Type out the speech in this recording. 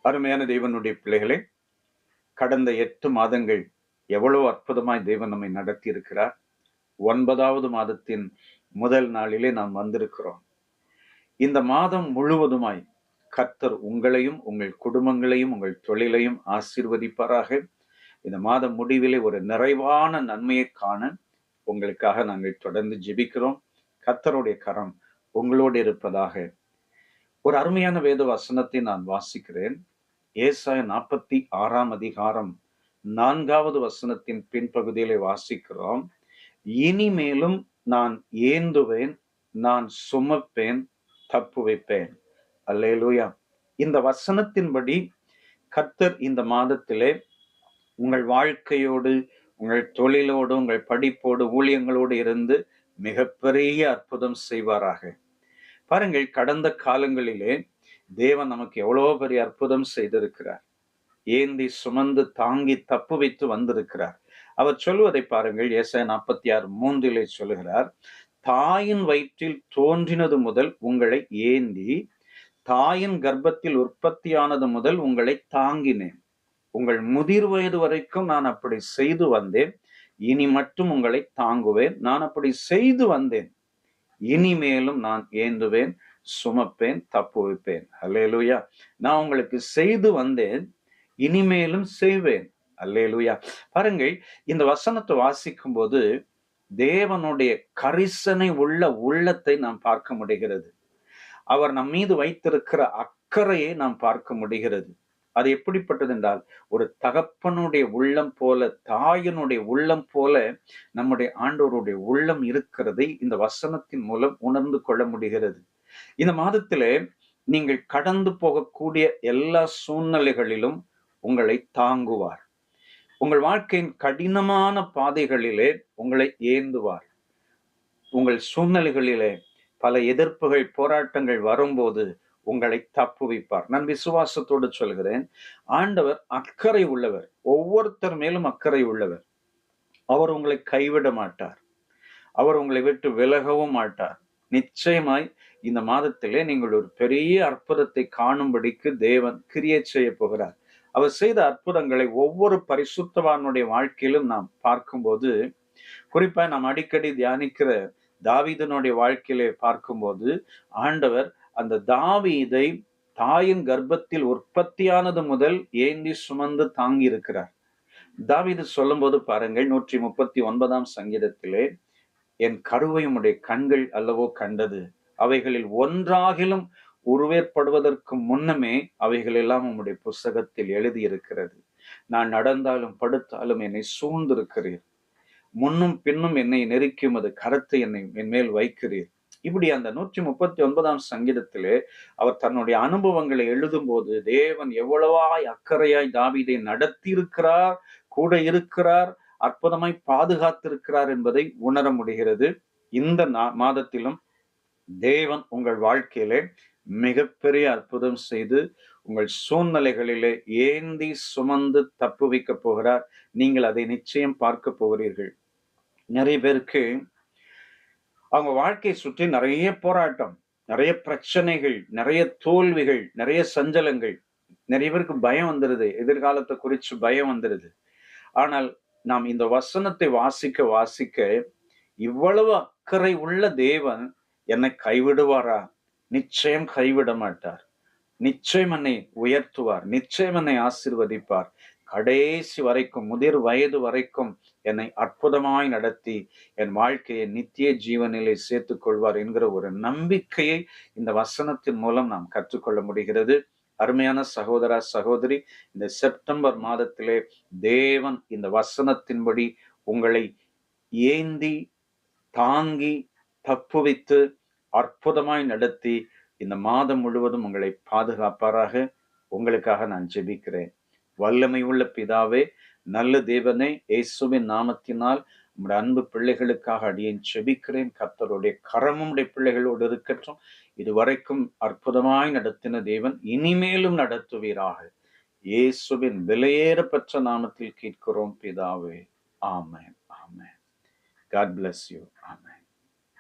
அருமையான தேவனுடைய பிள்ளைகளே, கடந்த 8 மாதங்கள் எவ்வளவு அற்புதமாய் தேவன் நம்மை நடத்தி இருக்கிறார். 9வது மாதத்தின் முதல் நாளிலே நாம் வந்திருக்கிறோம். இந்த மாதம் முழுவதுமாய் கர்த்தர் உங்களையும் உங்கள் குடும்பங்களையும் உங்கள் தொழிலையும் ஆசீர்வதிப்பாராக. இந்த மாதம் முடிவிலே ஒரு நிறைவான நன்மையை காண உங்களுக்காக நாங்கள் தொடர்ந்து ஜெபிக்கிறோம். கர்த்தருடைய கரம் உங்களோடு இருப்பதாக. ஒரு அருமையான வேத வசனத்தை நான் வாசிக்கிறேன். ஏசாயா 46ஆம் அதிகாரம் 4வது வசனத்தின் பின்பகுதியிலே வாசிக்கிறோம். இனிமேலும் நான் ஏந்துவேன், நான் சுமப்பேன், தப்புவிப்பேன். அல்லேலூயா. இந்த வசனத்தின்படி கர்த்தர் இந்த மாதத்திலே உங்கள் வாழ்க்கையோடு, உங்கள் தொழிலோடு, உங்கள் படிப்போடு, ஊழியங்களோடு இருந்து மிகப்பெரிய அற்புதம் செய்வாராக. பாருங்கள், கடந்த காலங்களிலே தேவன் நமக்கு எவ்வளவு பெரிய அற்புதம் செய்திருக்கிறார். ஏந்தி சுமந்து தாங்கி தப்பு வைத்து வந்திருக்கிறார். அவர் சொல்வதை பாருங்கள். ஏசாயா 46:3 சொல்லுகிறார், தாயின் வயிற்றில் தோன்றினது முதல் உங்களை ஏந்தி, தாயின் கர்ப்பத்தில் உற்பத்தியானது முதல் உங்களை தாங்கினேன். உங்கள் முதிர் வயது வரைக்கும் நான் அப்படி செய்து வந்தேன். இனி மட்டும் உங்களை தாங்குவேன். நான் அப்படி செய்து வந்தேன். இனிமேலும் நான் ஏந்துவேன், சுமப்பேன், தப்புவிப்பேன். அல்லேலூயா. நான் உங்களுக்கு செய்து வந்தேன், இனிமேலும் செய்வேன். அல்லேலூயா. பாருங்கள், இந்த வசனத்தை வாசிக்கும் போது தேவனுடைய கரிசனை உள்ள உள்ளத்தை நாம் பார்க்க முடிகிறது. அவர் நம் மீது வைத்திருக்கிற அக்கறையை நாம் பார்க்க முடிகிறது. அது எப்படிப்பட்டது என்றால், ஒரு தகப்பனுடைய உள்ளம் போல, தாயினுடைய உள்ளம் போல நம்முடைய ஆண்டவருடைய உள்ளம் இருக்கிறதை இந்த வசனத்தின் மூலம் உணர்ந்து கொள்ள முடிகிறது. இந்த மாதத்திலே நீங்கள் கடந்து போகக்கூடிய எல்லா சூழ்நிலைகளிலும் உங்களை தாங்குவார். உங்கள் வாழ்க்கையின் கடினமான பாதைகளிலே உங்களை ஏந்துவார். உங்கள் சூழ்நிலைகளிலே பல எதிர்ப்புகள், போராட்டங்கள் வரும்போது உங்களை தப்புவிப்பார். நான் விசுவாசத்தோடு சொல்கிறேன், ஆண்டவர் அக்கறை உள்ளவர். ஒவ்வொருத்தர் மேலும் அக்கறை உள்ளவர். அவர் உங்களை கைவிட மாட்டார். அவர் உங்களை விட்டு விலகவும் மாட்டார். நிச்சயமாய் இந்த மாதத்திலே நீங்கள் ஒரு பெரிய அற்புதத்தை காணும்படிக்கு தேவன் கிரியை செய்ய போகிறார். அவர் செய்த அற்புதங்களை ஒவ்வொரு பரிசுத்தவானுடைய வாழ்க்கையிலும் நாம் பார்க்கும்போது, குறிப்பா நாம் அடிக்கடி தியானிக்கிற தாவீதனுடைய வாழ்க்கையிலே பார்க்கும்போது, ஆண்டவர் அந்த தாவீதை தாயின் கர்ப்பத்தில் உற்பத்தியானது முதல் ஏந்தி சுமந்து தாங்கி இருக்கிறார். தாவீது சொல்லும்போது பாருங்கள், 139ஆம் சங்கீதத்திலே, என் கருவை உம்முடைய கண்கள் அல்லவோ கண்டது, அவைகளில் ஒன்றாகிலும் உருவேற்படுவதற்கு முன்னமே அவைகள் எல்லாம் உம்முடைய புஸ்தகத்தில் எழுதியிருக்கிறது. நான் நடந்தாலும் படுத்தாலும் என்னை சூழ்ந்திருக்கிறீர், முன்னும் பின்னும் என்னை நெருக்கும் அது கரத்தை என் மேல் வைக்கிறீர். இப்படி அந்த 139ஆம் சங்கீதத்திலே அவர் தன்னுடைய அனுபவங்களை எழுதும் போது தேவன் எவ்வளவாய் அக்கறையாய் தாவீதை நடத்தி இருக்கிறார், கூட இருக்கிறார், அற்புதமாய் பாதுகாத்திருக்கிறார் என்பதை உணர முடிகிறது. இந்த மாதத்திலும் தேவன் உங்கள் வாழ்க்கையிலே மிகப்பெரிய அற்புதம் செய்து உங்கள் சூழ்நிலைகளிலே ஏந்தி சுமந்து தப்பு வைக்க போகிறார். நீங்கள் அதை நிச்சயம் பார்க்க போகிறீர்கள். நிறைய பேருக்கு அவங்க வாழ்க்கையை சுற்றி நிறைய போராட்டம், நிறைய பிரச்சனைகள், நிறைய தோல்விகள், நிறைய சஞ்சலங்கள். நிறைய பேருக்கு பயம் வந்துருது, எதிர்காலத்தை குறிச்சு பயம் வந்துருது. ஆனால் நாம் இந்த வசனத்தை வாசிக்க வாசிக்க, இவ்வளவு அக்கறை உள்ள தேவன் என்னை கைவிடுவாரா? நிச்சயம் கைவிட மாட்டார். நிச்சயம் என்னை உயர்த்துவார், நிச்சயம் என்னை ஆசீர்வதிப்பார். கடைசி வரைக்கும், முதிர் வயது வரைக்கும் என்னை அற்புதமாய் நடத்தி என் வாழ்க்கையை நித்திய ஜீவனிலே சேர்த்துக் கொள்வார் என்கிற ஒரு நம்பிக்கையை இந்த வசனத்தின் மூலம் நாம் கற்றுக்கொள்ள முடிகிறது. அருமையான சகோதரா, சகோதரி, இந்த செப்டம்பர் மாதத்திலே தேவன் இந்த வசனத்தின்படி உங்களை ஏந்தி தாங்கி தப்புவித்து அற்புதமாய் நடத்தி இந்த மாதம் முழுவதும் உங்களை பாதுகாப்பாராக. உங்களுக்காக நான் ஜெபிக்கிறேன். வல்லமை உள்ள பிதாவே, நல்ல தேவனே, இயேசுவின் நாமத்தினால் நம்முடைய அன்பு பிள்ளைகளுக்காக அடியேன் ஜெபிக்கிறேன். கர்த்தருடைய கரமும் உடைய பிள்ளைகளோடு இருக்கட்டும். இதுவரைக்கும் அற்புதமாய் நடத்தின தேவன் இனிமேலும் நடத்துவீராக. இயேசுவின் விலையேறப்பெற்ற நாமத்தில் கேட்கிறோம் பிதாவே. ஆமென், ஆமென். God bless you. Amen.